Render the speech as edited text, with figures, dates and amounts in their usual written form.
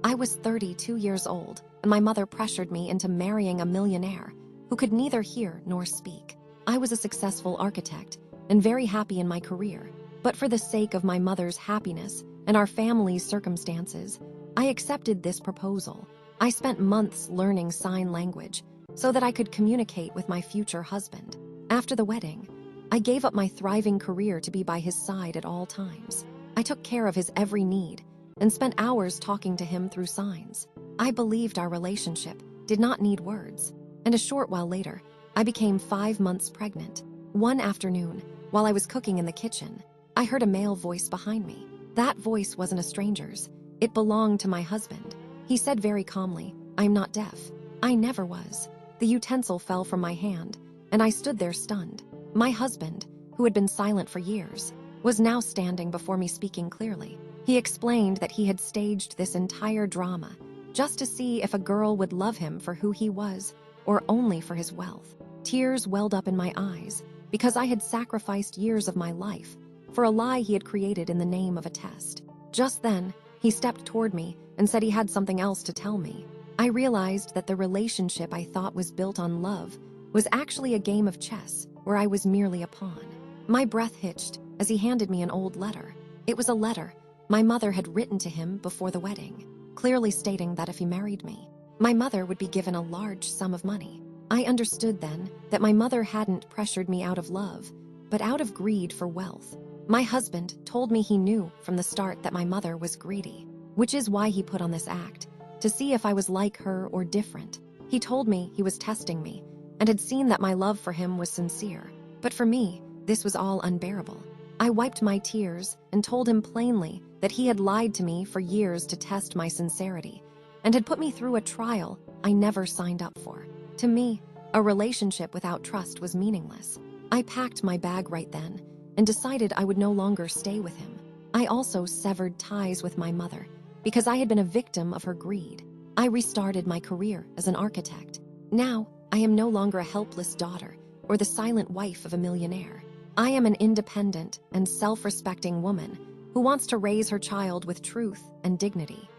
I was 32 years old, and my mother pressured me into marrying a millionaire who could neither hear nor speak. I was a successful architect and very happy in my career, but for the sake of my mother's happiness and our family's circumstances, I accepted this proposal. I spent months learning sign language so that I could communicate with my future husband. After the wedding, I gave up my thriving career to be by his side at all times. I took care of his every need and spent hours talking to him through signs. I believed our relationship did not need words, and a short while later, I became 5 months pregnant. One afternoon, while I was cooking in the kitchen, I heard a male voice behind me. That voice wasn't a stranger's. It belonged to my husband. He said very calmly, "I'm not deaf." I never was. The utensil fell from my hand, and I stood there stunned. My husband, who had been silent for years, was now standing before me speaking clearly. He explained that he had staged this entire drama just to see if a girl would love him for who he was or only for his wealth. Tears welled up in my eyes because I had sacrificed years of my life for a lie he had created in the name of a test. Just then, he stepped toward me and said he had something else to tell me. I realized that the relationship I thought was built on love was actually a game of chess where I was merely a pawn. My breath hitched as he handed me an old letter. It was a letter my mother had written to him before the wedding, clearly stating that if he married me, my mother would be given a large sum of money. I understood then that my mother hadn't pressured me out of love, but out of greed for wealth. My husband told me he knew from the start that my mother was greedy, which is why he put on this act, to see if I was like her or different. He told me he was testing me and had seen that my love for him was sincere. But for me, this was all unbearable. I wiped my tears and told him plainly that he had lied to me for years to test my sincerity and had put me through a trial I never signed up for. To me, a relationship without trust was meaningless. I packed my bag right then and decided I would no longer stay with him. I also severed ties with my mother because I had been a victim of her greed. I restarted my career as an architect. Now, I am no longer a helpless daughter or the silent wife of a millionaire. I am an independent and self-respecting woman who wants to raise her child with truth and dignity.